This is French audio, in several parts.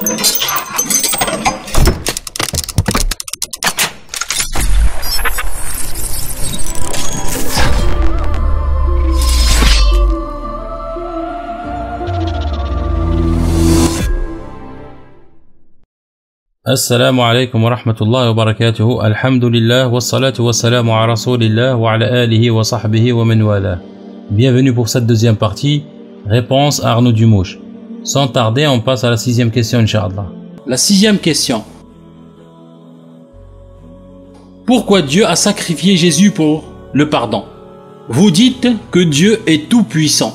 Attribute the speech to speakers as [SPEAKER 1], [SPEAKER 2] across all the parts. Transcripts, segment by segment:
[SPEAKER 1] Assalamu alaikum wa rahmatullahi wa barakatuhu. Alhamdulillah wa salatu wa salamu ala rasulillah wa ala alihi wa sahbihi wa man wala. Bienvenue pour cette deuxième partie, réponse à Arnaud Dumouche. Sans tarder, on passe à la sixième question, Inch'Allah. La sixième question. Pourquoi Dieu a sacrifié Jésus pour le pardon? Vous dites que Dieu est tout puissant.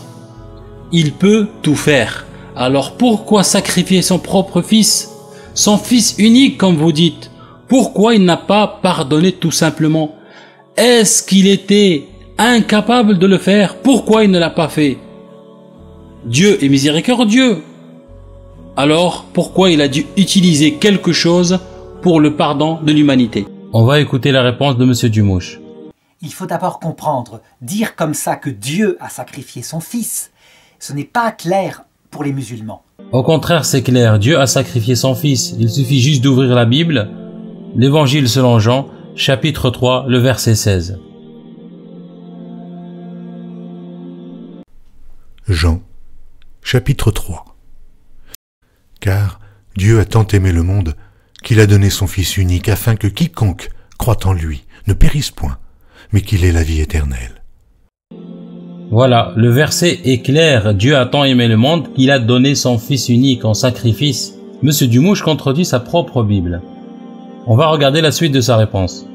[SPEAKER 1] Il peut tout faire. Alors pourquoi sacrifier son propre fils? Son fils unique, comme vous dites. Pourquoi il n'a pas pardonné tout simplement? Est-ce qu'il était incapable de le faire? Pourquoi il ne l'a pas fait? Dieu est miséricordieux. Alors, pourquoi il a dû utiliser quelque chose pour le pardon de l'humanité? On va écouter la réponse de Monsieur Dumouche.
[SPEAKER 2] Il faut d'abord comprendre, dire comme ça que Dieu a sacrifié son fils, ce n'est pas clair pour les musulmans.
[SPEAKER 1] Au contraire, c'est clair, Dieu a sacrifié son fils. Il suffit juste d'ouvrir la Bible, l'Évangile selon Jean, chapitre 3, le verset 16.
[SPEAKER 3] Jean, chapitre 3. Car Dieu a tant aimé le monde qu'il a donné son Fils unique afin que quiconque croit en lui ne périsse point, mais qu'il ait la vie éternelle.
[SPEAKER 1] Voilà, le verset est clair. Dieu a tant aimé le monde qu'il a donné son Fils unique en sacrifice. Monsieur Dumouche contredit sa propre Bible. On va regarder la suite de sa réponse.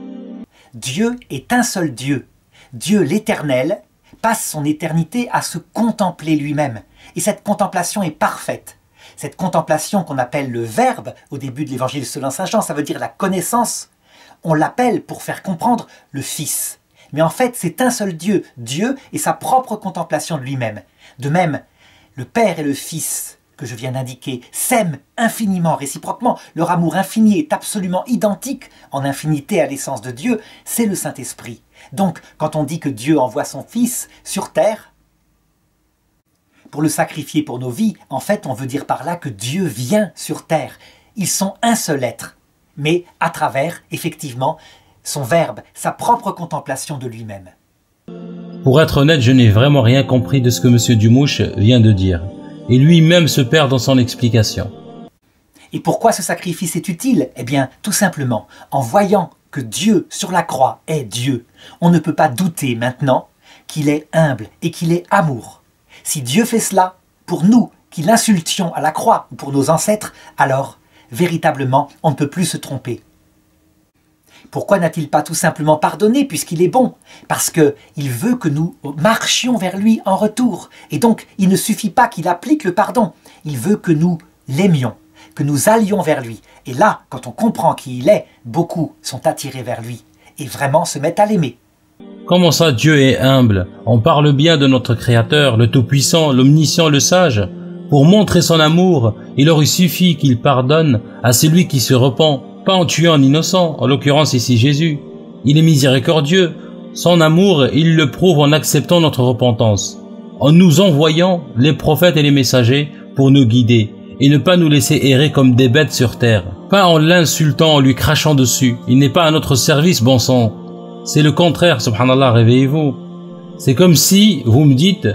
[SPEAKER 2] Dieu est un seul Dieu. Dieu l'Éternel passe son éternité à se contempler lui-même. Et cette contemplation est parfaite. Cette contemplation qu'on appelle le Verbe, au début de l'Évangile selon saint Jean, ça veut dire la connaissance. On l'appelle, pour faire comprendre, le Fils. Mais en fait, c'est un seul Dieu, Dieu et sa propre contemplation de lui-même. De même, le Père et le Fils, que je viens d'indiquer, s'aiment infiniment, réciproquement. Leur amour infini est absolument identique en infinité à l'essence de Dieu, c'est le Saint-Esprit. Donc, quand on dit que Dieu envoie son Fils sur terre, pour le sacrifier pour nos vies, en fait, on veut dire par là que Dieu vient sur terre. Ils sont un seul être, mais à travers, effectivement, son verbe, sa propre contemplation de lui-même.
[SPEAKER 1] Pour être honnête, je n'ai vraiment rien compris de ce que Monsieur Dumouche vient de dire. Et lui-même se perd dans son explication.
[SPEAKER 2] Et pourquoi ce sacrifice est utile? Eh bien, tout simplement, en voyant que Dieu sur la croix est Dieu, on ne peut pas douter maintenant qu'il est humble et qu'il est amour. Si Dieu fait cela pour nous, qui l'insultions à la croix ou pour nos ancêtres, alors, véritablement, on ne peut plus se tromper. Pourquoi n'a-t-il pas tout simplement pardonné puisqu'il est bon? Parce qu'il veut que nous marchions vers lui en retour. Et donc, il ne suffit pas qu'il applique le pardon. Il veut que nous l'aimions, que nous allions vers lui. Et là, quand on comprend qui il est, beaucoup sont attirés vers lui et vraiment se mettent à l'aimer.
[SPEAKER 1] Comment ça, Dieu est humble? On parle bien de notre Créateur, le Tout-Puissant, l'Omniscient, le Sage. Pour montrer son amour, il aurait suffi qu'il pardonne à celui qui se repent. Pas en tuant un innocent, en l'occurrence ici Jésus. Il est miséricordieux. Son amour, il le prouve en acceptant notre repentance, en nous envoyant les prophètes et les messagers pour nous guider et ne pas nous laisser errer comme des bêtes sur terre. Pas en l'insultant, en lui crachant dessus. Il n'est pas à notre service, bon sang. C'est le contraire, subhanallah, réveillez-vous. C'est comme si vous me dites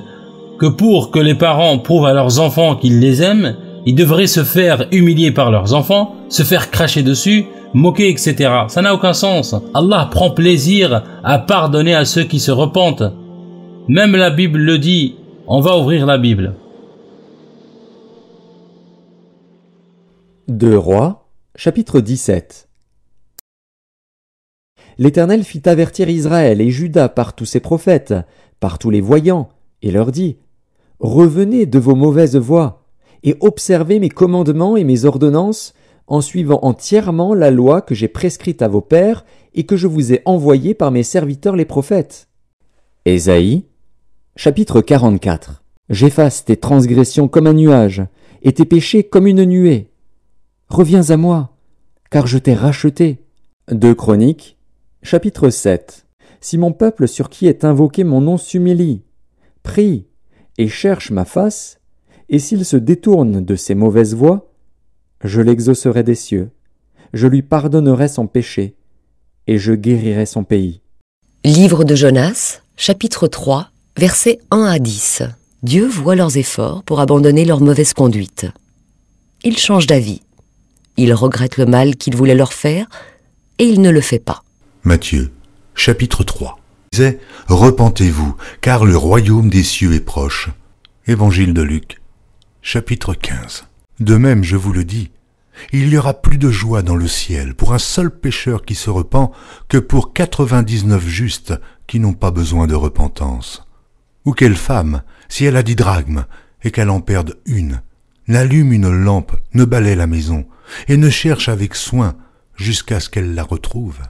[SPEAKER 1] que pour que les parents prouvent à leurs enfants qu'ils les aiment, ils devraient se faire humilier par leurs enfants, se faire cracher dessus, moquer, etc. Ça n'a aucun sens. Allah prend plaisir à pardonner à ceux qui se repentent. Même la Bible le dit. On va ouvrir la Bible.
[SPEAKER 4] 2 Rois, chapitre 17. L'Éternel fit avertir Israël et Juda par tous ses prophètes, par tous les voyants, et leur dit : Revenez de vos mauvaises voies, et observez mes commandements et mes ordonnances, en suivant entièrement la loi que j'ai prescrite à vos pères et que je vous ai envoyée par mes serviteurs les prophètes. Ésaïe, chapitre 44. J'efface tes transgressions comme un nuage, et tes péchés comme une nuée. Reviens à moi, car je t'ai racheté. 2 Chroniques, chapitre 7. Si mon peuple sur qui est invoqué mon nom s'humilie, prie et cherche ma face, et s'il se détourne de ses mauvaises voies, Je l'exaucerai des cieux, je lui pardonnerai son péché, et je guérirai son pays.
[SPEAKER 5] Livre de Jonas, chapitre 3, versets 1 à 10. Dieu voit leurs efforts pour abandonner leur mauvaise conduite. Il change d'avis. Il regrette le mal qu'il voulait leur faire, et il ne le fait pas.
[SPEAKER 3] Matthieu, chapitre 3. Il disait, repentez-vous, car le royaume des cieux est proche. Évangile de Luc, chapitre 15. De même, je vous le dis, il y aura plus de joie dans le ciel pour un seul pécheur qui se repent que pour 99 justes qui n'ont pas besoin de repentance. Ou quelle femme, si elle a 10 drachmes et qu'elle en perde une, n'allume une lampe, ne balaie la maison et ne cherche avec soin jusqu'à ce qu'elle la retrouve.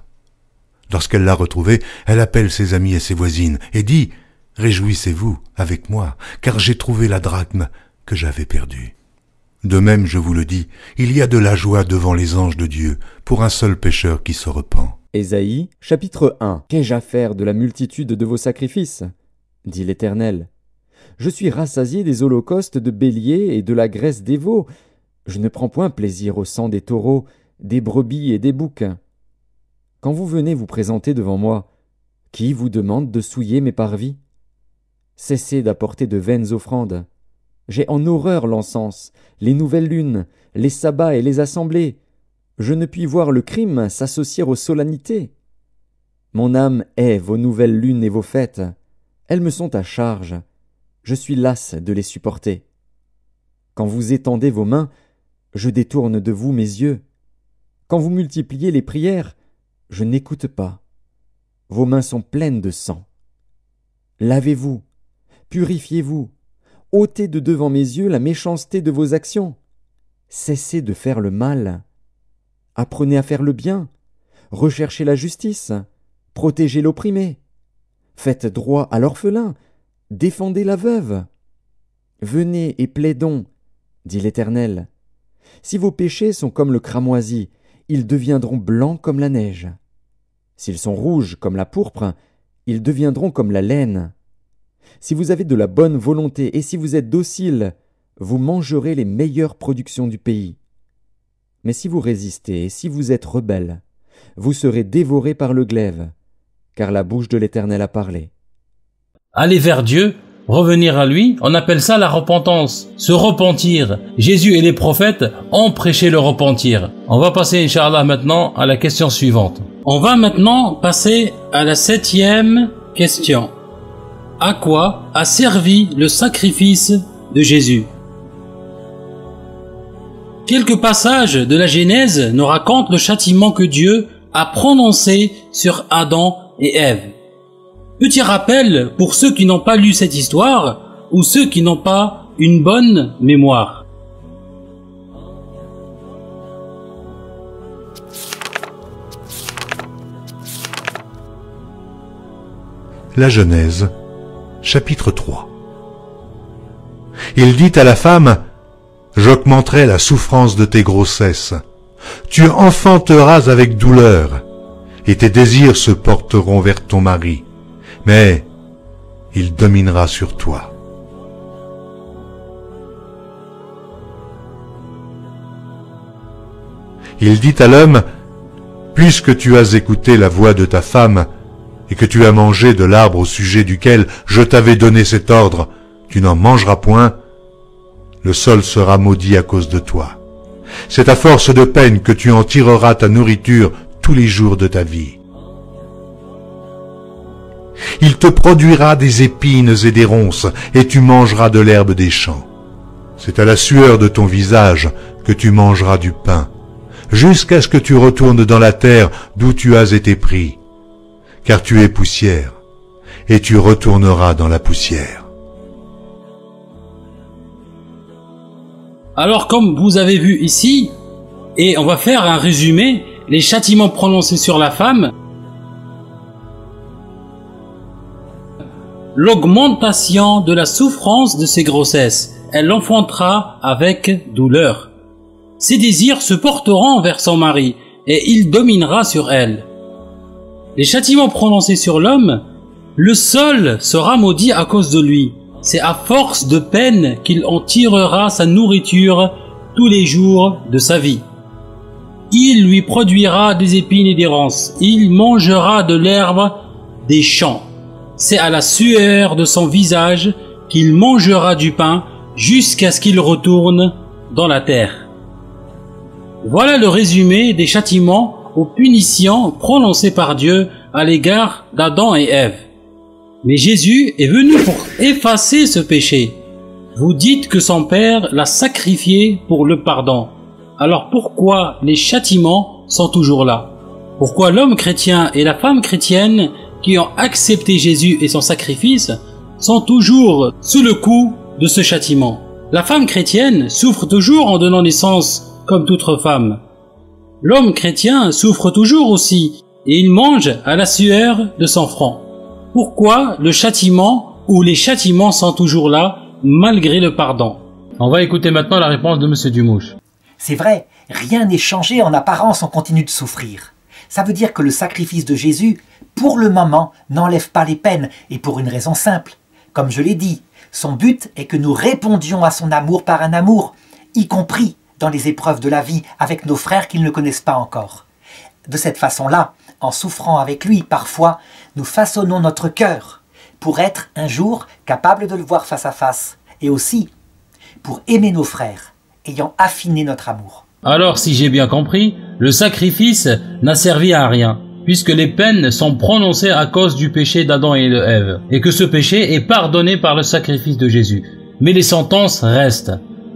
[SPEAKER 3] Lorsqu'elle l'a retrouvée, elle appelle ses amis et ses voisines et dit « Réjouissez-vous avec moi, car j'ai trouvé la drachme que j'avais perdue. » De même, je vous le dis, il y a de la joie devant les anges de Dieu pour un seul pécheur qui se repent.
[SPEAKER 4] Ésaïe, chapitre 1. Qu'ai-je à faire de la multitude de vos sacrifices ? Dit l'Éternel. Je suis rassasié des holocaustes de béliers et de la graisse des veaux. Je ne prends point plaisir au sang des taureaux, des brebis et des boucs. Quand vous venez vous présenter devant moi, qui vous demande de souiller mes parvis ? Cessez d'apporter de vaines offrandes. J'ai en horreur l'encens, les nouvelles lunes, les sabbats et les assemblées. Je ne puis voir le crime s'associer aux solennités. Mon âme hait vos nouvelles lunes et vos fêtes. Elles me sont à charge. Je suis las de les supporter. Quand vous étendez vos mains, je détourne de vous mes yeux. Quand vous multipliez les prières, je n'écoute pas. Vos mains sont pleines de sang. Lavez-vous, purifiez-vous. ôtez de devant mes yeux la méchanceté de vos actions. Cessez de faire le mal. Apprenez à faire le bien. Recherchez la justice. Protégez l'opprimé. Faites droit à l'orphelin. Défendez la veuve. Venez et plaidons, dit l'Éternel. Si vos péchés sont comme le cramoisi, ils deviendront blancs comme la neige. S'ils sont rouges comme la pourpre, ils deviendront comme la laine. Si vous avez de la bonne volonté et si vous êtes docile, vous mangerez les meilleures productions du pays. Mais si vous résistez et si vous êtes rebelles, vous serez dévorés par le glaive, car la bouche de l'Éternel a parlé.
[SPEAKER 1] Aller vers Dieu, revenir à lui, on appelle ça la repentance, se repentir. Jésus et les prophètes ont prêché le repentir. On va passer, Inch'Allah, maintenant à la question suivante. On va maintenant passer à la 7e question. À quoi a servi le sacrifice de Jésus? Quelques passages de la Genèse nous racontent le châtiment que Dieu a prononcé sur Adam et Ève. Petit rappel pour ceux qui n'ont pas lu cette histoire ou ceux qui n'ont pas une bonne mémoire.
[SPEAKER 3] La Genèse, chapitre 3. Il dit à la femme, « J'augmenterai la souffrance de tes grossesses. Tu enfanteras avec douleur, et tes désirs se porteront vers ton mari, mais il dominera sur toi. » Il dit à l'homme, « Puisque tu as écouté la voix de ta femme, et que tu as mangé de l'arbre au sujet duquel je t'avais donné cet ordre, tu n'en mangeras point, le sol sera maudit à cause de toi. C'est à force de peine que tu en tireras ta nourriture tous les jours de ta vie. Il te produira des épines et des ronces, et tu mangeras de l'herbe des champs. C'est à la sueur de ton visage que tu mangeras du pain, jusqu'à ce que tu retournes dans la terre d'où tu as été pris, car tu es poussière, et tu retourneras dans la poussière. »
[SPEAKER 1] Alors comme vous avez vu ici, et on va faire un résumé, les châtiments prononcés sur la femme, l'augmentation de la souffrance de ses grossesses, elle l'enfantera avec douleur. Ses désirs se porteront vers son mari, et il dominera sur elle. Les châtiments prononcés sur l'homme, le sol sera maudit à cause de lui. C'est à force de peine qu'il en tirera sa nourriture tous les jours de sa vie. Il lui produira des épines et des ronces. Il mangera de l'herbe des champs. C'est à la sueur de son visage qu'il mangera du pain jusqu'à ce qu'il retourne dans la terre. Voilà le résumé des châtiments aux punitions prononcées par Dieu à l'égard d'Adam et Ève. Mais Jésus est venu pour effacer ce péché. Vous dites que son Père l'a sacrifié pour le pardon. Alors pourquoi les châtiments sont toujours là? Pourquoi l'homme chrétien et la femme chrétienne qui ont accepté Jésus et son sacrifice sont toujours sous le coup de ce châtiment? La femme chrétienne souffre toujours en donnant naissance comme toute femme. L'homme chrétien souffre toujours aussi et il mange à la sueur de son front. Pourquoi le châtiment ou les châtiments sont toujours là malgré le pardon? On va écouter maintenant la réponse de M. Dumouche.
[SPEAKER 2] C'est vrai, rien n'est changé, en apparence on continue de souffrir. Ça veut dire que le sacrifice de Jésus, pour le moment, n'enlève pas les peines, et pour une raison simple. Comme je l'ai dit, son but est que nous répondions à son amour par un amour, y compris dans les épreuves de la vie avec nos frères qu'ils ne connaissent pas encore. De cette façon-là, en souffrant avec lui, parfois, nous façonnons notre cœur pour être un jour capable de le voir face à face, et aussi pour aimer nos frères, ayant affiné notre amour.
[SPEAKER 1] Alors, si j'ai bien compris, le sacrifice n'a servi à rien, puisque les peines sont prononcées à cause du péché d'Adam et de Ève, et que ce péché est pardonné par le sacrifice de Jésus. Mais les sentences restent.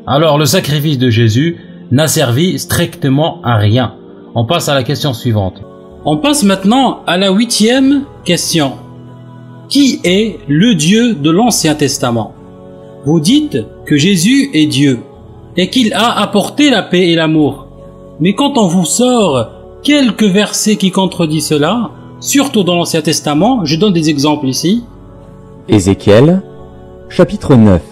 [SPEAKER 1] Alors, le sacrifice de Jésus n'a servi strictement à rien. On passe à la question suivante. On passe maintenant à la 8e question. Qui est le Dieu de l'Ancien Testament? Vous dites que Jésus est Dieu et qu'il a apporté la paix et l'amour. Mais quand on vous sort quelques versets qui contredisent cela, surtout dans l'Ancien Testament, je donne des exemples ici.
[SPEAKER 4] Ézéchiel, chapitre 9.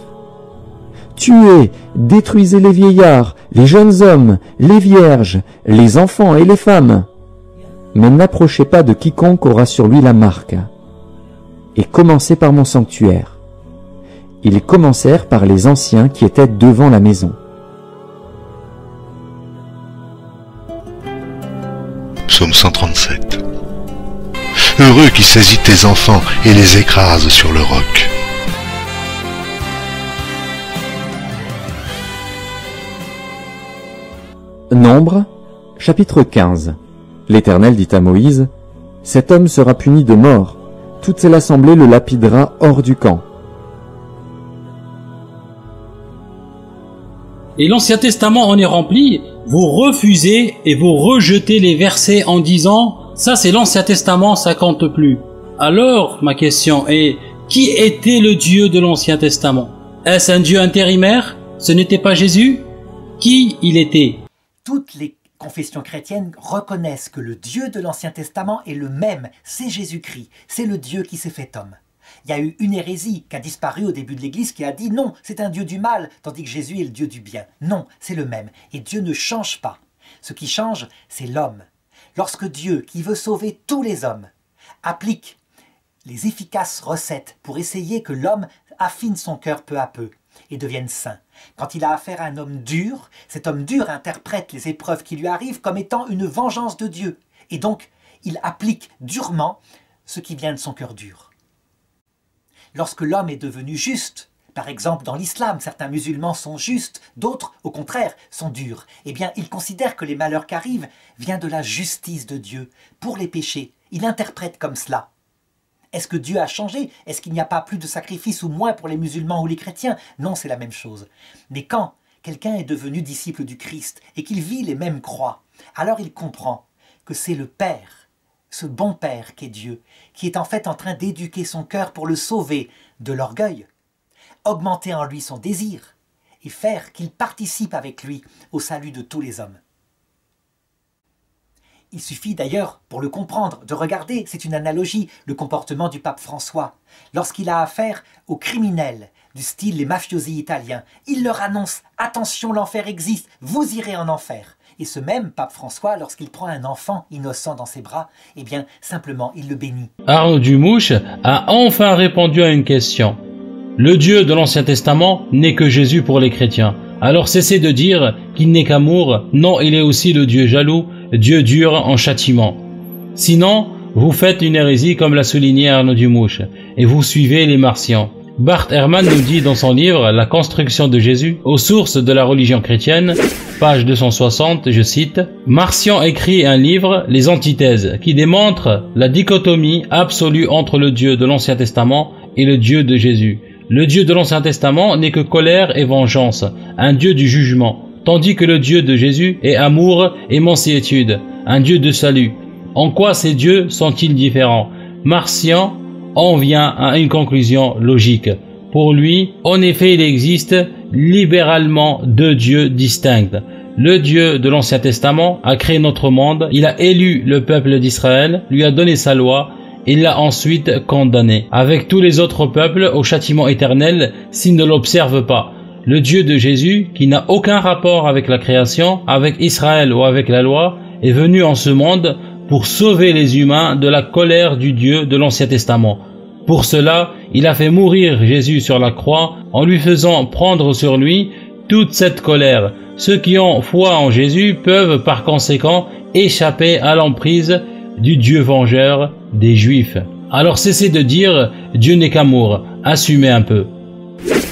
[SPEAKER 4] Tuez, détruisez les vieillards, les jeunes hommes, les vierges, les enfants et les femmes. Mais n'approchez pas de quiconque aura sur lui la marque. Et commencez par mon sanctuaire. Ils commencèrent par les anciens qui étaient devant la maison.
[SPEAKER 3] Psaume 137. Heureux qui saisit tes enfants et les écrase sur le roc.
[SPEAKER 4] Nombre, chapitre 15. L'Éternel dit à Moïse, « Cet homme sera puni de mort. Toute l'assemblée le lapidera hors du camp. »
[SPEAKER 1] Et l'Ancien Testament en est rempli. Vous refusez et vous rejetez les versets en disant « Ça c'est l'Ancien Testament, ça compte plus ». Alors, ma question est, qui était le Dieu de l'Ancien Testament? Est-ce un Dieu intérimaire? Ce n'était pas Jésus? Qui il était?
[SPEAKER 2] Toutes les confessions chrétiennes reconnaissent que le Dieu de l'Ancien Testament est le même, c'est Jésus-Christ, c'est le Dieu qui s'est fait homme. Il y a eu une hérésie qui a disparu au début de l'Église qui a dit non, c'est un Dieu du mal, tandis que Jésus est le Dieu du bien. Non, c'est le même. Et Dieu ne change pas. Ce qui change, c'est l'homme. Lorsque Dieu, qui veut sauver tous les hommes, applique les efficaces recettes pour essayer que l'homme affine son cœur peu à peu et devienne saint. Quand il a affaire à un homme dur, cet homme dur interprète les épreuves qui lui arrivent comme étant une vengeance de Dieu. Et donc, il applique durement ce qui vient de son cœur dur. Lorsque l'homme est devenu juste, par exemple dans l'islam, certains musulmans sont justes, d'autres, au contraire, sont durs. Eh bien, il considère que les malheurs qui arrivent viennent de la justice de Dieu pour les péchés. Il interprète comme cela. Est-ce que Dieu a changé? Est-ce qu'il n'y a pas plus de sacrifices ou moins pour les musulmans ou les chrétiens? Non, c'est la même chose. Mais quand quelqu'un est devenu disciple du Christ et qu'il vit les mêmes croix, alors il comprend que c'est le Père, ce bon Père qu'est Dieu, qui est en fait en train d'éduquer son cœur pour le sauver de l'orgueil, augmenter en lui son désir et faire qu'il participe avec lui au salut de tous les hommes. Il suffit d'ailleurs, pour le comprendre, de regarder, c'est une analogie, le comportement du pape François. Lorsqu'il a affaire aux criminels, du style les mafiosi italiens, il leur annonce « Attention, l'enfer existe, vous irez en enfer ». Et ce même pape François, lorsqu'il prend un enfant innocent dans ses bras, eh bien, simplement, il le bénit.
[SPEAKER 1] Arnaud Dumouche a enfin répondu à une question. Le Dieu de l'Ancien Testament n'est que Jésus pour les chrétiens. Alors cessez de dire qu'il n'est qu'amour, non, il est aussi le Dieu jaloux, Dieu dur en châtiment. Sinon, vous faites une hérésie comme l'a souligné Arnaud Dumouche, et vous suivez les martiens. Bart Ehrman nous dit dans son livre « La construction de Jésus, aux sources de la religion chrétienne », page 260, je cite, « Marcian écrit un livre, Les Antithèses, qui démontre la dichotomie absolue entre le Dieu de l'Ancien Testament et le Dieu de Jésus. Le Dieu de l'Ancien Testament n'est que colère et vengeance, un Dieu du jugement, tandis que le Dieu de Jésus est amour et mansuétude, un Dieu de salut. En quoi ces dieux sont-ils différents? Marcian en vient à une conclusion logique. Pour lui, en effet, il existe libéralement deux dieux distincts. Le Dieu de l'Ancien Testament a créé notre monde, il a élu le peuple d'Israël, lui a donné sa loi, et l'a ensuite condamné, avec tous les autres peuples, au châtiment éternel s'ils ne l'observent pas. Le Dieu de Jésus, qui n'a aucun rapport avec la création, avec Israël ou avec la loi, est venu en ce monde pour sauver les humains de la colère du Dieu de l'Ancien Testament. Pour cela, il a fait mourir Jésus sur la croix en lui faisant prendre sur lui toute cette colère. Ceux qui ont foi en Jésus peuvent par conséquent échapper à l'emprise du Dieu vengeur des Juifs. Alors cessez de dire « Dieu n'est qu'amour », assumez un peu.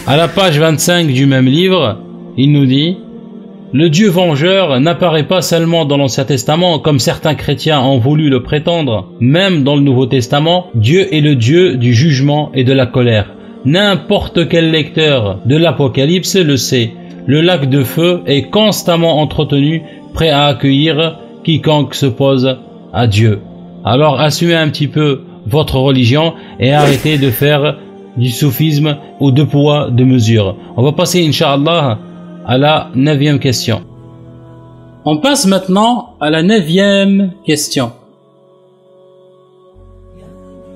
[SPEAKER 1] À la page 25 du même livre, il nous dit « Le Dieu vengeur n'apparaît pas seulement dans l'Ancien Testament comme certains chrétiens ont voulu le prétendre. Même dans le Nouveau Testament, Dieu est le Dieu du jugement et de la colère. N'importe quel lecteur de l'Apocalypse le sait. Le lac de feu est constamment entretenu, prêt à accueillir quiconque s'oppose à Dieu. Alors assumez un petit peu votre religion et arrêtez de faire du soufisme ou deux poids, deux mesures. On va passer, Inch'Allah, à la 9e question. On passe maintenant à la 9e question.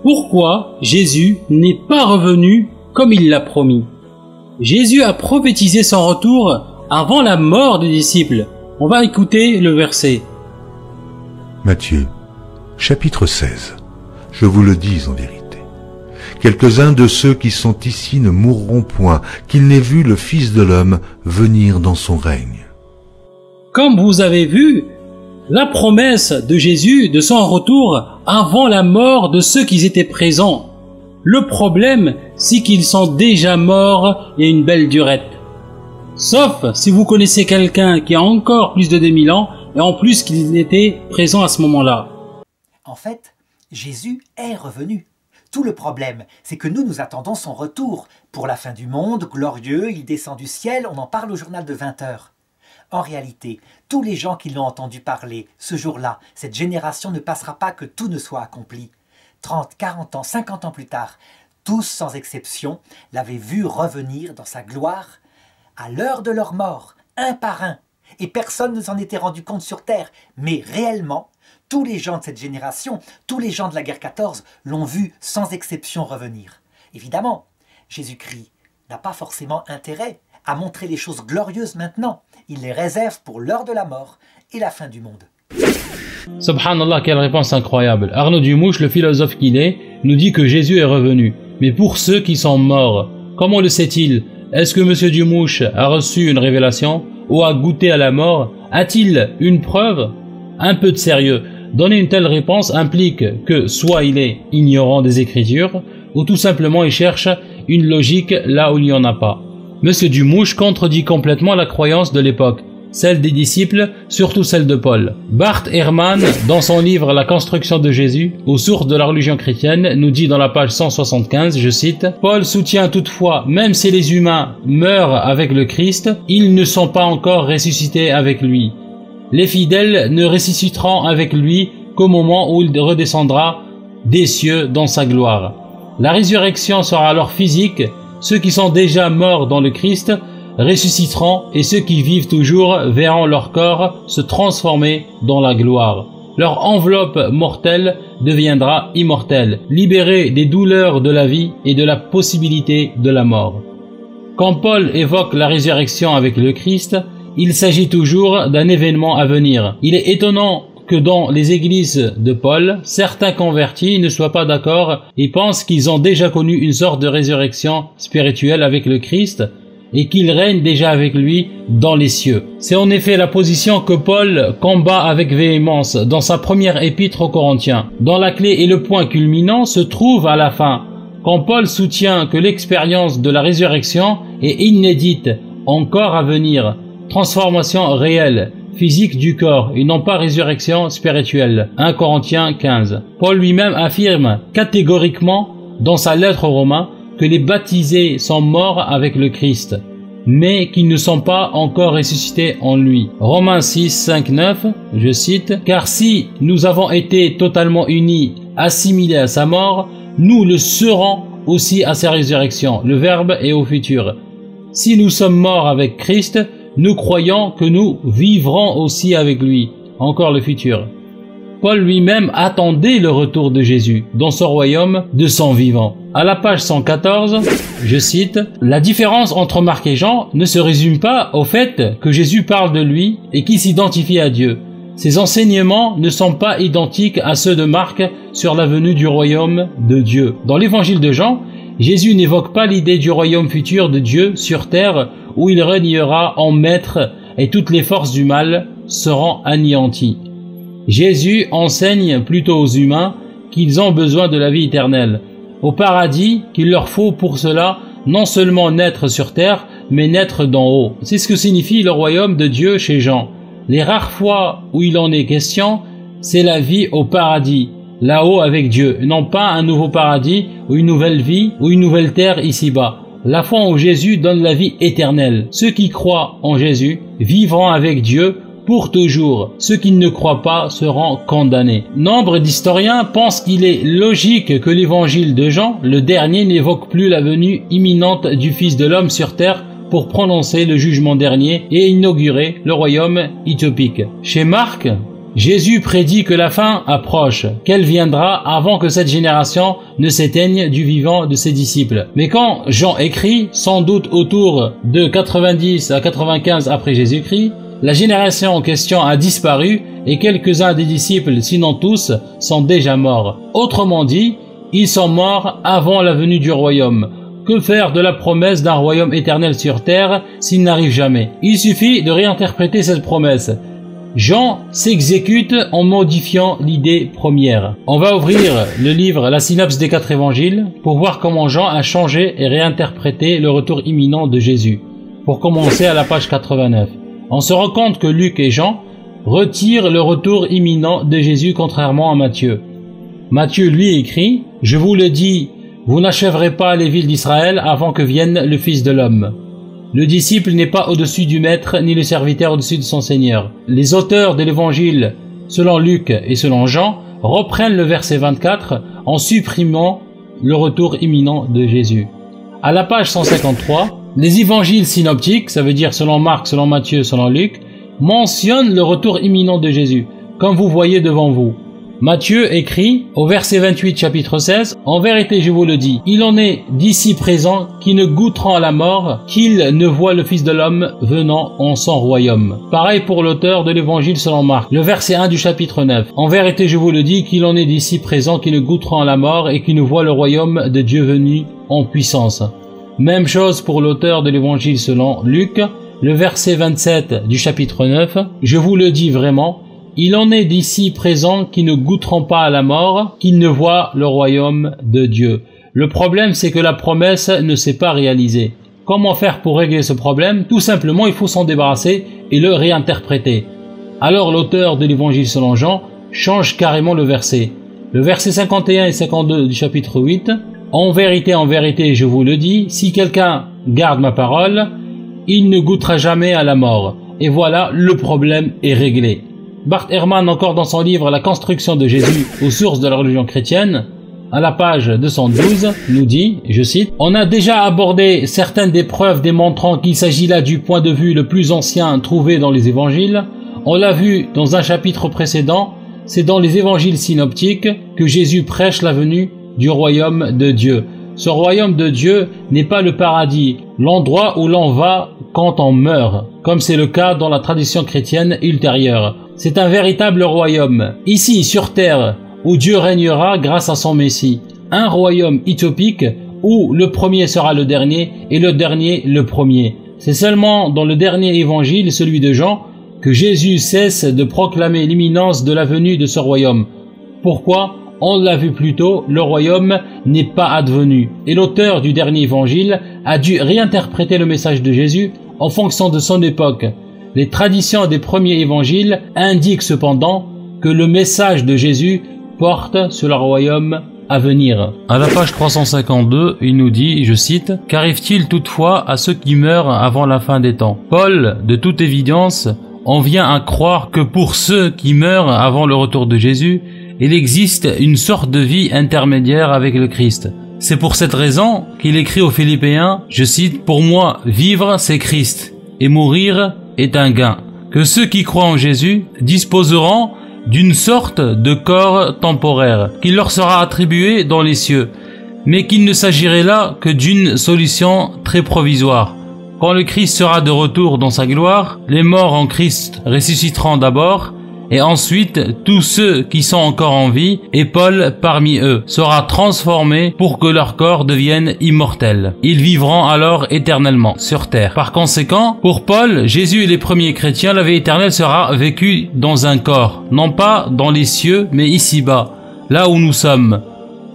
[SPEAKER 1] Pourquoi Jésus n'est pas revenu comme il l'a promis? Jésus a prophétisé son retour avant la mort des disciples. On va écouter le verset.
[SPEAKER 3] Matthieu, chapitre 16. Je vous le dis en vérité. Quelques-uns de ceux qui sont ici ne mourront point, qu'ils n'aient vu le Fils de l'homme venir dans son règne.
[SPEAKER 1] Comme vous avez vu, la promesse de Jésus de son retour avant la mort de ceux qui étaient présents. Le problème, c'est qu'ils sont déjà morts il y a une belle durette. Sauf si vous connaissez quelqu'un qui a encore plus de 2000 ans et en plus qu'il était présent à ce moment-là.
[SPEAKER 2] En fait, Jésus est revenu. Tout le problème, c'est que nous attendons son retour. Pour la fin du monde, glorieux, il descend du ciel, on en parle au journal de 20h. En réalité, tous les gens qui l'ont entendu parler, ce jour-là, cette génération ne passera pas que tout ne soit accompli. 30, 40 ans, 50 ans plus tard, tous sans exception l'avaient vu revenir dans sa gloire à l'heure de leur mort, un par un. Et personne ne s'en était rendu compte sur terre, mais réellement, tous les gens de cette génération, tous les gens de la guerre 14 l'ont vu sans exception revenir. Évidemment, Jésus-Christ n'a pas forcément intérêt à montrer les choses glorieuses maintenant. Il les réserve pour l'heure de la mort et la fin du monde.
[SPEAKER 1] Subhanallah, quelle réponse incroyable. Arnaud Dumouche, le philosophe qu'il est, nous dit que Jésus est revenu. Mais pour ceux qui sont morts, comment le sait-il? Est-ce que M. Dumouche a reçu une révélation ou a goûté à la mort? A-t-il une preuve? Un peu de sérieux. Donner une telle réponse implique que soit il est ignorant des Écritures, ou tout simplement il cherche une logique là où il n'y en a pas. Monsieur Dumouche contredit complètement la croyance de l'époque, celle des disciples, surtout celle de Paul. Bart Ehrman, dans son livre La construction de Jésus, aux sources de la religion chrétienne, nous dit dans la page 175, je cite, « Paul soutient toutefois, même si les humains meurent avec le Christ, ils ne sont pas encore ressuscités avec lui. Les fidèles ne ressusciteront avec lui qu'au moment où il redescendra des cieux dans sa gloire. La résurrection sera alors physique, ceux qui sont déjà morts dans le Christ ressusciteront et ceux qui vivent toujours verront leur corps se transformer dans la gloire. Leur enveloppe mortelle deviendra immortelle, libérée des douleurs de la vie et de la possibilité de la mort. » Quand Paul évoque la résurrection avec le Christ, il s'agit toujours d'un événement à venir. Il est étonnant que dans les églises de Paul, certains convertis ne soient pas d'accord et pensent qu'ils ont déjà connu une sorte de résurrection spirituelle avec le Christ et qu'il règne déjà avec lui dans les cieux. C'est en effet la position que Paul combat avec véhémence dans sa première épître aux Corinthiens, dont la clé et le point culminant se trouvent à la fin, quand Paul soutient que l'expérience de la résurrection est inédite, encore à venir, transformation réelle, physique du corps, et non pas résurrection spirituelle. 1 Corinthiens 15. Paul lui-même affirme catégoriquement dans sa lettre aux Romains que les baptisés sont morts avec le Christ, mais qu'ils ne sont pas encore ressuscités en lui. Romains 6, 5, 9, je cite, « Car si nous avons été totalement unis, assimilés à sa mort, nous le serons aussi à sa résurrection. » Le verbe est au futur. Si nous sommes morts avec Christ, nous croyons que nous vivrons aussi avec lui. Encore le futur. Paul lui-même attendait le retour de Jésus dans son royaume de son vivant. À la page 114, je cite, « La différence entre Marc et Jean ne se résume pas au fait que Jésus parle de lui et qu'il s'identifie à Dieu. Ses enseignements ne sont pas identiques à ceux de Marc sur la venue du royaume de Dieu. Dans l'évangile de Jean, Jésus n'évoque pas l'idée du royaume futur de Dieu sur terre où il régnera en maître et toutes les forces du mal seront anéanties. Jésus enseigne plutôt aux humains qu'ils ont besoin de la vie éternelle, au paradis qu'il leur faut pour cela non seulement naître sur terre, mais naître d'en haut. C'est ce que signifie le royaume de Dieu chez Jean. Les rares fois où il en est question, c'est la vie au paradis, là-haut avec Dieu, non pas un nouveau paradis ou une nouvelle vie ou une nouvelle terre ici-bas. La foi en Jésus donne la vie éternelle. Ceux qui croient en Jésus vivront avec Dieu pour toujours. Ceux qui ne croient pas seront condamnés. Nombre d'historiens pensent qu'il est logique que l'évangile de Jean, le dernier, n'évoque plus la venue imminente du Fils de l'homme sur terre pour prononcer le jugement dernier et inaugurer le royaume utopique. Chez Marc, Jésus prédit que la fin approche, qu'elle viendra avant que cette génération ne s'éteigne du vivant de ses disciples. Mais quand Jean écrit, sans doute autour de 90 à 95 après Jésus-Christ, la génération en question a disparu et quelques-uns des disciples, sinon tous, sont déjà morts. Autrement dit, ils sont morts avant la venue du royaume. Que faire de la promesse d'un royaume éternel sur terre s'il n'arrive jamais? Il suffit de réinterpréter cette promesse. Jean s'exécute en modifiant l'idée première. On va ouvrir le livre La synopse des 4 évangiles pour voir comment Jean a changé et réinterprété le retour imminent de Jésus. Pour commencer à la page 89. On se rend compte que Luc et Jean retirent le retour imminent de Jésus contrairement à Matthieu. Matthieu lui écrit « Je vous le dis, vous n'achèverez pas les villes d'Israël avant que vienne le Fils de l'homme. » Le disciple n'est pas au-dessus du maître, ni le serviteur au-dessus de son Seigneur. Les auteurs de l'évangile, selon Luc et selon Jean, reprennent le verset 24 en supprimant le retour imminent de Jésus. À la page 153, les évangiles synoptiques, ça veut dire selon Marc, selon Matthieu, selon Luc, mentionnent le retour imminent de Jésus, comme vous voyez devant vous. Matthieu écrit au verset 28 chapitre 16, « En vérité je vous le dis, il en est d'ici présents qui ne goûteront à la mort, qu'ils ne voient le Fils de l'homme venant en son royaume. » Pareil pour l'auteur de l'évangile selon Marc, le verset 1 du chapitre 9. « En vérité je vous le dis, qu'il en est d'ici présents qui ne goûteront à la mort et qui ne voient le royaume de Dieu venu en puissance. » Même chose pour l'auteur de l'évangile selon Luc, le verset 27 du chapitre 9. « Je vous le dis vraiment, il en est d'ici présents qui ne goûteront pas à la mort, qu'ils ne voient le royaume de Dieu. » Le problème, c'est que la promesse ne s'est pas réalisée. Comment faire pour régler ce problème? Tout simplement, il faut s'en débarrasser et le réinterpréter. Alors l'auteur de l'évangile selon Jean change carrément le verset. Le verset 51 et 52 du chapitre 8. « En vérité, je vous le dis, si quelqu'un garde ma parole, il ne goûtera jamais à la mort. » Et voilà, le problème est réglé. Bart Ehrman, encore dans son livre La construction de Jésus aux sources de la religion chrétienne, à la page 212, nous dit, je cite, « On a déjà abordé certaines des preuves démontrant qu'il s'agit là du point de vue le plus ancien trouvé dans les évangiles. On l'a vu dans un chapitre précédent, c'est dans les évangiles synoptiques que Jésus prêche la venue du royaume de Dieu. Ce royaume de Dieu n'est pas le paradis, l'endroit où l'on va quand on meurt, comme c'est le cas dans la tradition chrétienne ultérieure. C'est un véritable royaume, ici sur terre, où Dieu régnera grâce à son Messie. Un royaume utopique où le premier sera le dernier et le dernier le premier. C'est seulement dans le dernier évangile, celui de Jean, que Jésus cesse de proclamer l'imminence de la venue de ce royaume. Pourquoi ? On l'a vu plus tôt, le royaume n'est pas advenu. Et l'auteur du dernier évangile a dû réinterpréter le message de Jésus en fonction de son époque. Les traditions des premiers évangiles indiquent cependant que le message de Jésus porte sur le royaume à venir. À la page 352, il nous dit, je cite, « Qu'arrive-t-il toutefois à ceux qui meurent avant la fin des temps ?» Paul, de toute évidence, on vient à croire que pour ceux qui meurent avant le retour de Jésus, il existe une sorte de vie intermédiaire avec le Christ. C'est pour cette raison qu'il écrit aux Philippiens, je cite, « Pour moi, vivre, c'est Christ, et mourir est un gain. » Que ceux qui croient en Jésus disposeront d'une sorte de corps temporaire qui leur sera attribué dans les cieux, mais qu'il ne s'agirait là que d'une solution très provisoire. Quand le Christ sera de retour dans sa gloire, les morts en Christ ressusciteront d'abord, et ensuite tous ceux qui sont encore en vie, et Paul parmi eux, sera transformé pour que leur corps devienne immortel. Ils vivront alors éternellement sur terre. Par conséquent, pour Paul, Jésus et les premiers chrétiens, la vie éternelle sera vécue dans un corps, non pas dans les cieux, mais ici-bas, là où nous sommes.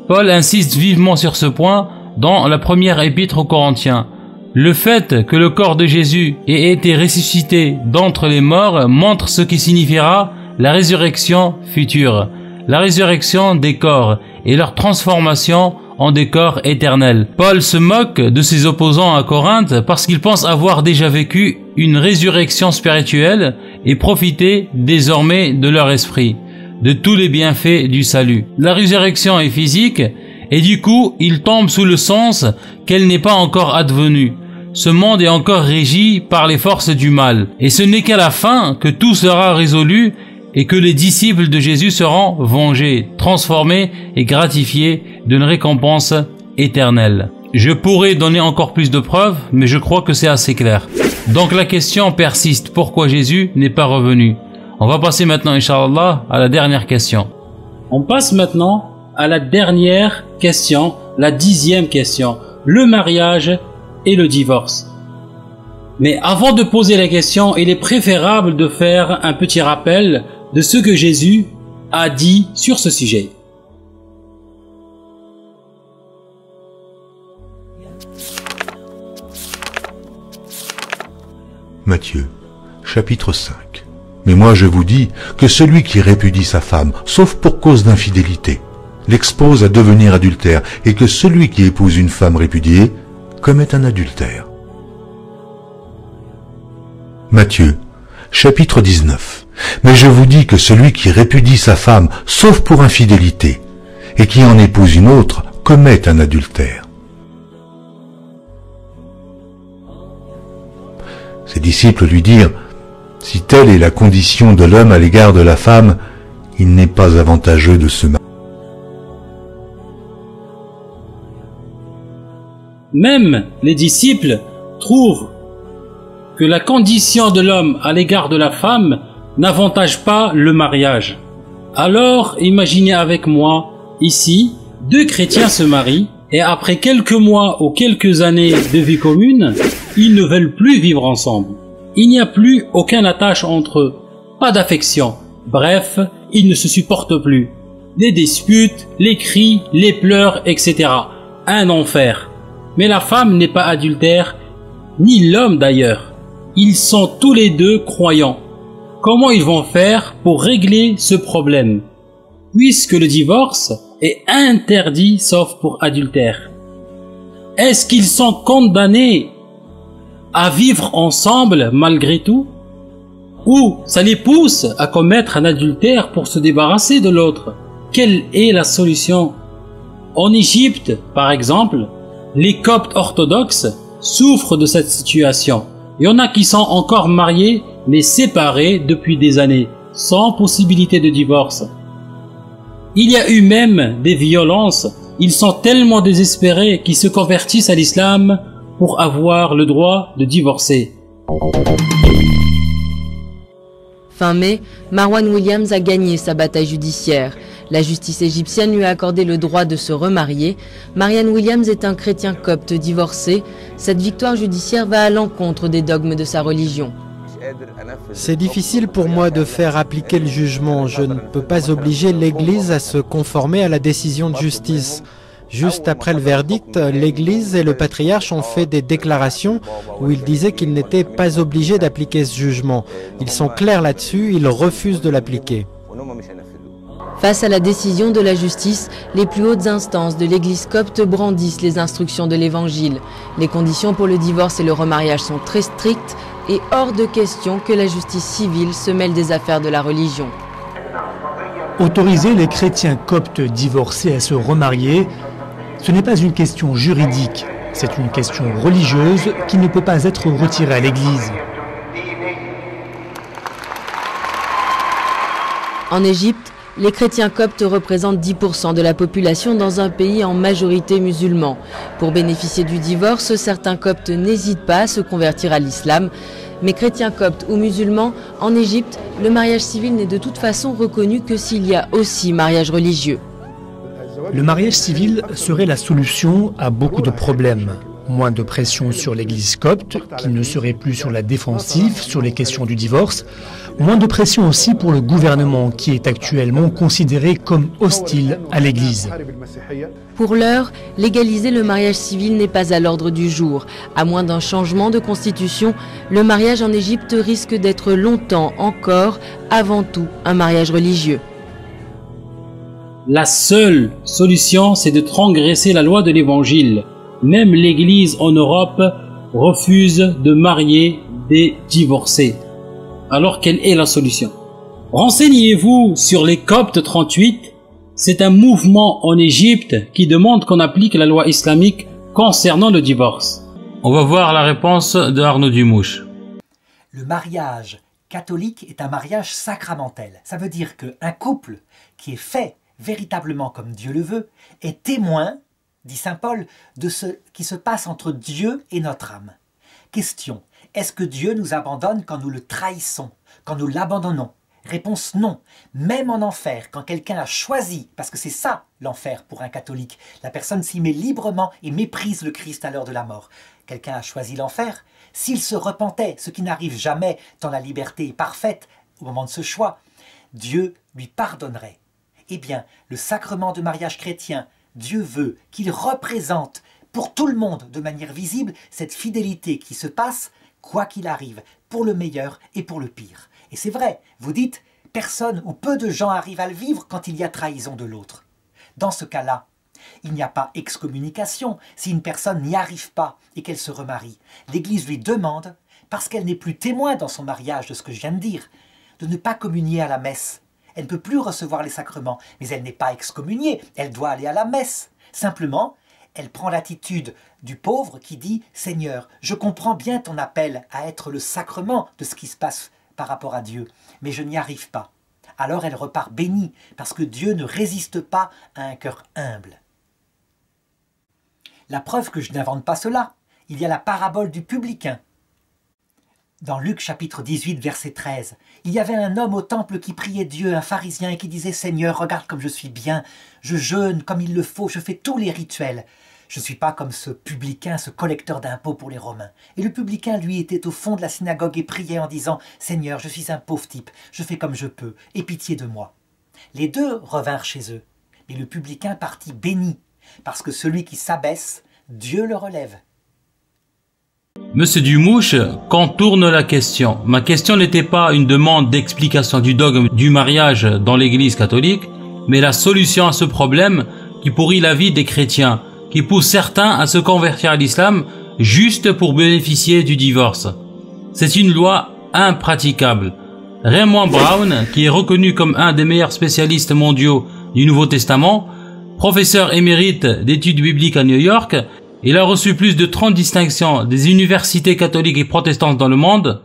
[SPEAKER 1] Paul insiste vivement sur ce point dans la première épître aux Corinthiens. Le fait que le corps de Jésus ait été ressuscité d'entre les morts montre ce qui signifiera la résurrection future, la résurrection des corps et leur transformation en des corps éternels. Paul se moque de ses opposants à Corinthe parce qu'ils pensent avoir déjà vécu une résurrection spirituelle et profiter désormais de leur esprit, de tous les bienfaits du salut. La résurrection est physique et du coup, il tombe sous le sens qu'elle n'est pas encore advenue. Ce monde est encore régi par les forces du mal, et ce n'est qu'à la fin que tout sera résolu et que les disciples de Jésus seront vengés, transformés et gratifiés d'une récompense éternelle. Je pourrais donner encore plus de preuves, mais je crois que c'est assez clair. Donc la question persiste, pourquoi Jésus n'est pas revenu? On va passer maintenant, Inch'Allah, à la dernière question. On passe maintenant à la dernière question, la 10e question, le mariage et le divorce. Mais avant de poser la question, il est préférable de faire un petit rappel de ce que Jésus a dit sur ce sujet.
[SPEAKER 3] Matthieu, chapitre 5. Mais moi je vous dis que celui qui répudie sa femme, sauf pour cause d'infidélité, l'expose à devenir adultère, et que celui qui épouse une femme répudiée commet un adultère. Matthieu, chapitre 19. Mais je vous dis que celui qui répudie sa femme, sauf pour infidélité, et qui en épouse une autre, commet un adultère. Ses disciples lui dirent, « Si telle est la condition de l'homme à l'égard de la femme, il n'est pas avantageux de se marier. »
[SPEAKER 1] Même les disciples trouvent que la condition de l'homme à l'égard de la femme n'avantage pas le mariage. Alors, imaginez avec moi, ici, deux chrétiens se marient et après quelques mois ou quelques années de vie commune, ils ne veulent plus vivre ensemble. Il n'y a plus aucune attache entre eux, pas d'affection. Bref, ils ne se supportent plus. Les disputes, les cris, les pleurs, etc. Un enfer. Mais la femme n'est pas adultère, ni l'homme d'ailleurs. Ils sont tous les deux croyants. Comment ils vont faire pour régler ce problème, puisque le divorce est interdit sauf pour adultère? Est-ce qu'ils sont condamnés à vivre ensemble malgré tout? Ou ça les pousse à commettre un adultère pour se débarrasser de l'autre? Quelle est la solution? En Égypte, par exemple, les Coptes orthodoxes souffrent de cette situation. Il y en a qui sont encore mariés mais séparés depuis des années, sans possibilité de divorce. Il y a eu même des violences. Ils sont tellement désespérés qu'ils se convertissent à l'islam pour avoir le droit de divorcer.
[SPEAKER 6] Fin mai, Marwan Williams a gagné sa bataille judiciaire. La justice égyptienne lui a accordé le droit de se remarier. Marianne Williams est un chrétien copte divorcé. Cette victoire judiciaire va à l'encontre des dogmes de sa religion.
[SPEAKER 7] C'est difficile pour moi de faire appliquer le jugement. Je ne peux pas obliger l'Église à se conformer à la décision de justice. Juste après le verdict, l'Église et le patriarche ont fait des déclarations où ils disaient qu'ils n'étaient pas obligés d'appliquer ce jugement. Ils sont clairs là-dessus, ils refusent de l'appliquer.
[SPEAKER 6] Face à la décision de la justice, les plus hautes instances de l'Église copte brandissent les instructions de l'Évangile. Les conditions pour le divorce et le remariage sont très strictes et hors de question que la justice civile se mêle des affaires de la religion.
[SPEAKER 8] Autoriser les chrétiens coptes divorcés à se remarier, ce n'est pas une question juridique, c'est une question religieuse qui ne peut pas être retirée à l'Église.
[SPEAKER 6] En Égypte, les chrétiens coptes représentent 10% de la population dans un pays en majorité musulman. Pour bénéficier du divorce, certains coptes n'hésitent pas à se convertir à l'islam. Mais chrétiens coptes ou musulmans, en Égypte, le mariage civil n'est de toute façon reconnu que s'il y a aussi mariage religieux.
[SPEAKER 8] Le mariage civil serait la solution à beaucoup de problèmes. Moins de pression sur l'Église copte, qui ne serait plus sur la défensive sur les questions du divorce. Moins de pression aussi pour le gouvernement, qui est actuellement considéré comme hostile à l'Église.
[SPEAKER 6] Pour l'heure, légaliser le mariage civil n'est pas à l'ordre du jour. À moins d'un changement de constitution, le mariage en Égypte risque d'être longtemps encore, avant tout, un mariage religieux.
[SPEAKER 1] La seule solution, c'est de transgresser la loi de l'Évangile. Même l'Église en Europe refuse de marier des divorcés. Alors quelle est la solution? Renseignez-vous sur les Coptes 38. C'est un mouvement en Égypte qui demande qu'on applique la loi islamique concernant le divorce. On va voir la réponse de Arnaud Dumouche.
[SPEAKER 2] Le mariage catholique est un mariage sacramentel. Ça veut dire qu'un couple qui est fait véritablement comme Dieu le veut est témoin, dit saint Paul, de ce qui se passe entre Dieu et notre âme. Question: est-ce que Dieu nous abandonne quand nous le trahissons, quand nous l'abandonnons? Réponse: non. Même en enfer, quand quelqu'un a choisi, parce que c'est ça l'enfer pour un catholique, la personne s'y met librement et méprise le Christ à l'heure de la mort. Quelqu'un a choisi l'enfer, s'il se repentait, ce qui n'arrive jamais tant la liberté est parfaite au moment de ce choix, Dieu lui pardonnerait. Eh bien, le sacrement de mariage chrétien, Dieu veut qu'il représente pour tout le monde de manière visible cette fidélité qui se passe quoi qu'il arrive, pour le meilleur et pour le pire. Et c'est vrai, vous dites, personne ou peu de gens arrivent à le vivre quand il y a trahison de l'autre. Dans ce cas-là, il n'y a pas excommunication si une personne n'y arrive pas et qu'elle se remarie. L'Église lui demande, parce qu'elle n'est plus témoin dans son mariage de ce que je viens de dire, de ne pas communier à la messe. Elle ne peut plus recevoir les sacrements, mais elle n'est pas excommuniée, elle doit aller à la messe. Simplement, elle prend l'attitude du pauvre qui dit « Seigneur, je comprends bien ton appel à être le sacrement de ce qui se passe par rapport à Dieu, mais je n'y arrive pas. » Alors elle repart bénie, parce que Dieu ne résiste pas à un cœur humble. La preuve que je n'invente pas cela, il y a la parabole du publicain. Dans Luc chapitre 18, verset 13, il y avait un homme au temple qui priait Dieu, un pharisien, et qui disait « Seigneur, regarde comme je suis bien, je jeûne comme il le faut, je fais tous les rituels. Je ne suis pas comme ce publicain, ce collecteur d'impôts pour les Romains. » Et le publicain, lui, était au fond de la synagogue et priait en disant « Seigneur, je suis un pauvre type, je fais comme je peux, aie pitié de moi. » Les deux revinrent chez eux, mais le publicain partit béni, parce que celui qui s'abaisse, Dieu le relève.
[SPEAKER 1] Monsieur Dumouche contourne la question. Ma question n'était pas une demande d'explication du dogme du mariage dans l'Église catholique, mais la solution à ce problème qui pourrit la vie des chrétiens, qui pousse certains à se convertir à l'islam juste pour bénéficier du divorce. C'est une loi impraticable. Raymond Brown, qui est reconnu comme un des meilleurs spécialistes mondiaux du Nouveau Testament, professeur émérite d'études bibliques à New York, il a reçu plus de 30 distinctions des universités catholiques et protestantes dans le monde,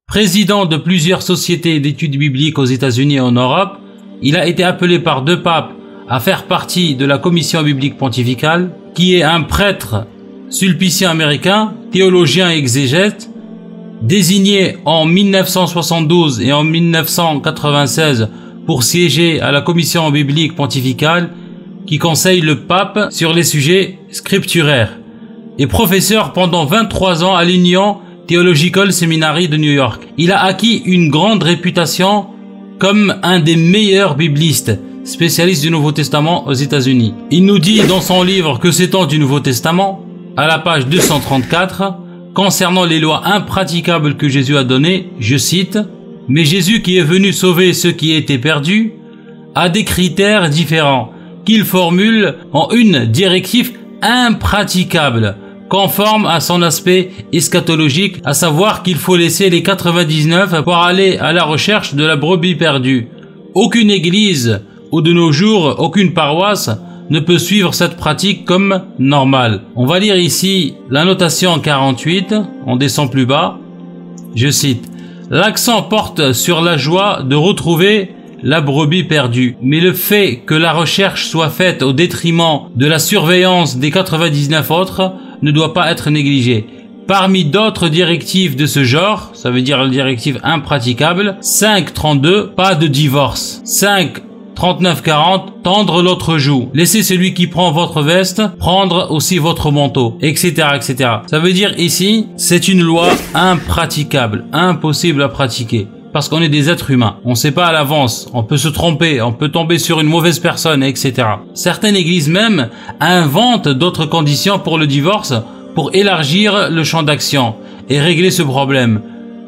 [SPEAKER 1] président de plusieurs sociétés d'études bibliques aux États-Unis et en Europe. Il a été appelé par 2 papes à faire partie de la commission biblique pontificale, qui est un prêtre sulpicien américain, théologien et exégète, désigné en 1972 et en 1996 pour siéger à la commission biblique pontificale qui conseille le pape sur les sujets scripturaires et professeur pendant 23 ans à l'Union Theological Seminary de New York. Il a acquis une grande réputation comme un des meilleurs biblistes, spécialiste du Nouveau Testament aux États-Unis. Il nous dit dans son livre Que sait-on du Nouveau Testament, à la page 234, concernant les lois impraticables que Jésus a données, je cite, « Mais Jésus qui est venu sauver ceux qui étaient perdus, a des critères différents qu'il formule en une directive impraticable, conforme à son aspect eschatologique, à savoir qu'il faut laisser les 99 pour aller à la recherche de la brebis perdue. Aucune église ou de nos jours, aucune paroisse ne peut suivre cette pratique comme normale. » On va lire ici la notation 48, on descend plus bas, je cite, « L'accent porte sur la joie de retrouver la brebis perdue, mais le fait que la recherche soit faite au détriment de la surveillance des 99 autres ne doit pas être négligé. Parmi d'autres directives de ce genre, ça veut dire la directive impraticable, 5.32, pas de divorce. 5.39.40, tendre l'autre joue. Laissez celui qui prend votre veste prendre aussi votre manteau, etc., etc. Ça veut dire ici, c'est une loi impraticable, impossible à pratiquer. Parce qu'on est des êtres humains. On ne sait pas à l'avance. On peut se tromper. On peut tomber sur une mauvaise personne, etc. Certaines églises même inventent d'autres conditions pour le divorce pour élargir le champ d'action et régler ce problème.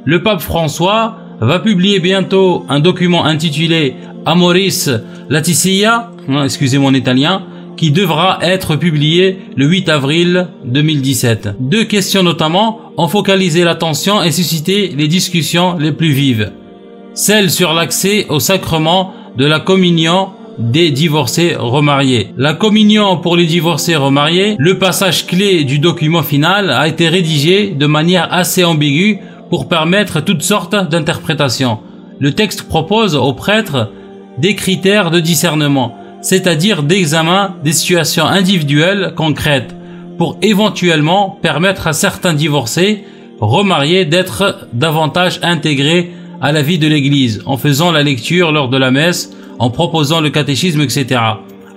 [SPEAKER 1] Le pape François va publier bientôt un document intitulé Amoris Laetitia, excusez mon italien, qui devra être publié le 8 avril 2017. Deux questions notamment ont focalisé l'attention et suscité les discussions les plus vives. Celle sur l'accès au sacrement de la communion des divorcés remariés. La communion pour les divorcés remariés, le passage clé du document final a été rédigé de manière assez ambiguë pour permettre toutes sortes d'interprétations. Le texte propose aux prêtres des critères de discernement, c'est-à-dire d'examen des situations individuelles concrètes, pour éventuellement permettre à certains divorcés remariés d'être davantage intégrés à la vie de l'Église, en faisant la lecture lors de la messe, en proposant le catéchisme, etc.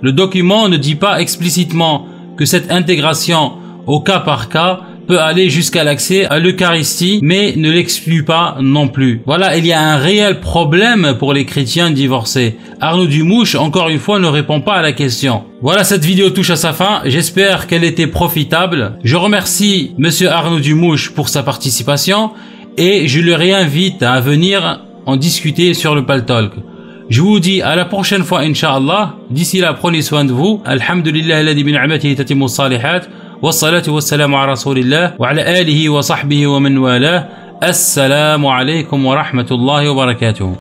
[SPEAKER 1] Le document ne dit pas explicitement que cette intégration au cas par cas peut aller jusqu'à l'accès à l'Eucharistie, mais ne l'exclut pas non plus. Voilà, il y a un réel problème pour les chrétiens divorcés. Arnaud Dumouche, encore une fois, ne répond pas à la question. Voilà, cette vidéo touche à sa fin. J'espère qu'elle était profitable. Je remercie Monsieur Arnaud Dumouche pour sa participation et je le réinvite à venir en discuter sur le Paltalk. Je vous dis à la prochaine fois, Inch'Allah. D'ici là, prenez soin de vous. Alhamdulillah, alladhi bi ni'matihi tatimmu s-salihat. والصلاة والسلام على رسول الله وعلى آله وصحبه ومن والاه. السلام عليكم ورحمة الله وبركاته.